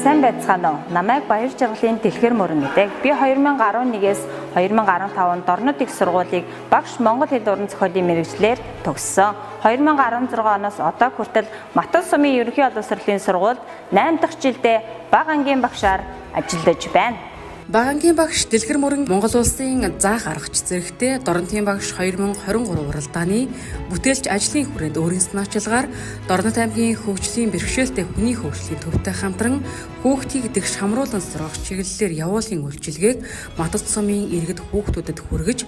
Сайн байцгаана уу? Намайг Баяр жаргалын дэлгэр мөрөн мэдэг. Би 2011-ээс 2015 онд орнод их сургуулийг багш Монгол хэл уран зохиолын мэргэжлэр төгссөн. 2016 оноос одоо хүртэл Матус сумын ерөнхий боловсролын сургуульд 8 дахь жилдээ бага ангийн багшаар ажиллаж байна. Бага ангийн багш дэлгэр мөрөн Монгол улсын заах аргач зэрэгтэй Дорнотын багш 2023 уралдааны бүтээлч ажлын хүрээнд өөрийн санаачилгаар Дорнот аймгийн хөгжлийн бэрхшээлтэй хүний хөгжлийн төвтэй хамтран хүүхдийг дэгш хамруулан сургах чиглэлээр явуулын үйлчилгээг Матус сумын иргэд хүүхдүүдэд хүргэж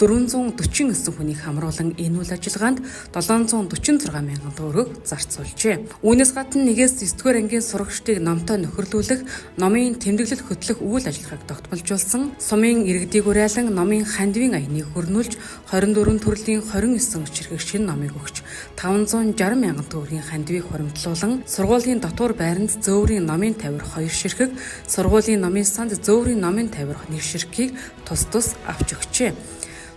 449 хүнийг хамруулан энэ үйл ажиллагаанд 746 мянган төгрөг зарцуулжээ. Үүнээс гадна 1-ээс 9-р ангийн сурагчдыг номтой нөхөрлүүлэх, номын тэмдэглэл хөтлөх үйл ажиллагааг тогтмолжуулсан. Сумын иргэдийг уриалан номын хандивын аяныг хөрнүүлж 24 төрлийн 29 чирхэг шинэ номыг өгч 560 мянган төгрөгийн хандивыг хуримтлуулан сургуулийн дотуур байранд зөөврийн номын тавир 2 ширхэг, сургуулийн номын санд зөөврийн номын тавир 1 ширхгийг тус авч өгчээ.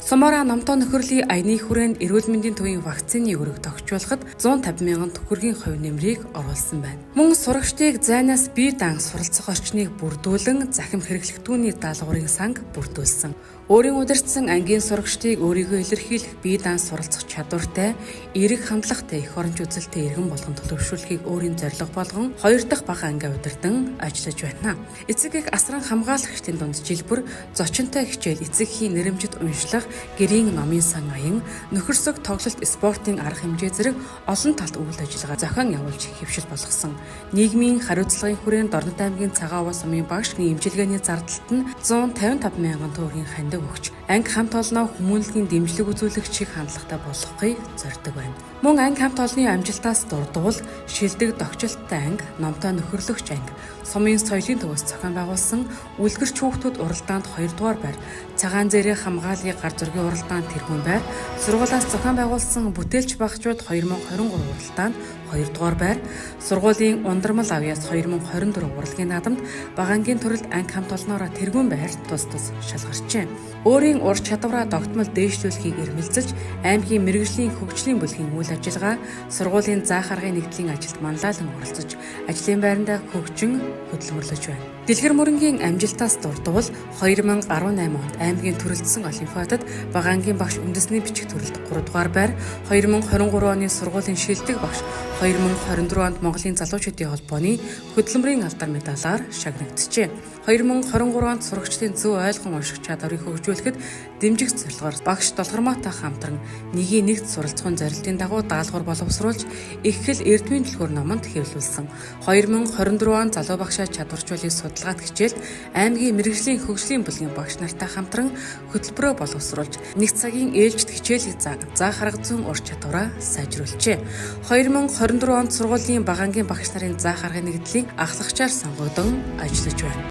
Сумаараа номтой нөхөрлөлийн аяны хүрээнд эрүүл мэндийн төвийн вакцины өрөг тогтчуулахад 150 мянган төгрөгийн хувь нэмрийг оруулсан байна. Мөн сурагчдыг зайнаас бие даан суралцах орчныг бүрдүүлэн захим хэрэглэгтүүний даалгаврын санг бүрдүүлсэн. Өөрийн удирдсан ангийн сурагчдыг өөрийгөө илэрхийлэх бие даан суралцах чадвартай, эерэг хандлагатай эх оронч үзэлтэй иргэн болгон төлөвшүүлэхийг өөрийн зорилго болгон 2 дахь бага анги удирдан ажиллаж байна. Эцэг эх асран хамгаалагчдын дунд жилбэр зочинтой хичээл эцэгхийн нэрэмжит уншлах, гэрийн номын сан аян, нөхөрсөг тоглолт спортын арга хэмжээ зэрэг олон талт үйл ажиллагаа зохион явуулж хэвшил болгосон. Нийгмийн хариуцлагын хүрээнд Дорнот аймгийн Цагаав сумын багшны имчилгээний зардалт нь 155 мянган төгрөгийн хандив өгч анги хамт олноо хүмүүнлэгийн дэмжлэг үзүүлэх чиг хандлагатай болгохыг зорддог байна. Мөн анги хамт олонны амжилтаас дурдвал шилдэг догчлолттой анги, номтой нөхөрлөгч анги, сумын соёлын төвөөс зохион байгуулсан үлгэрч хүүхдүүд уралдаанд 2 дугаар байр, цагаан зэрэг хамгааллын гар зургийн уралдаанд тэргүүн байр, сургуулиас зохион байгуулсан бүтээлч багчууд 2023 уралдаанд 2 дугаар байр, сургуулийн ундрмал авьяас 2024 урлагийн наадамд бага ангийн төрөлд анги хамт олноороо тэргүүн байр тус шалгарчээ. Өөрийн ур чадвараа тогтмол дээшлүүлэхийг эрмэлзэлж аймгийн мэргэжлийн хөгжлийн бүлгийн үйл ажиллагаа, сургуулийн заах аргын нэгдлийн ажилд манлайлан оролцож ажлын байрандаа хөгжин хөдөлмөрлөж байна. Дэлгэр мөрөнгийн амжилтаас дурдвал 2018 онд аймгийн төрөлдсөн олимпиадад бага ангийн багш үндэсний бичих төрөлд 3 дугаар байр, 2023 оны сургуулийн шилдэг багш 2024 онд Монголын залуучуудын холбооны хөдөлмөрийн алдар медалаар шагнагджээ. 2023 онд сурагчдын зөв ойлгон унших чадварыг хөгжүүлэхэд дэмжих зорилгоор багш Долгормоотой хамтран нэгийн нэгт суралцахын зорилтын дагуу даалгавар боловсруулж их хэл эрдмийн дэлгүүр номонд хэвлүүлсэн. 2024 онд залуу багшаа чадваржуулах судалгаат хичээлд аймгийн мэргэжлийн хөгжлийн бүлгийн багш нартай хамтран хөтөлбөрөө боловсруулж нэг цагийн ээлжид хичээлийг заах арга зүйн ур чадвараа сайжруулжээ. 2024 онд сургуулийн бага ангийн багш нарын заах аргын нэгдлийг ахлагчаар сонгогдсон ажиллаж байна.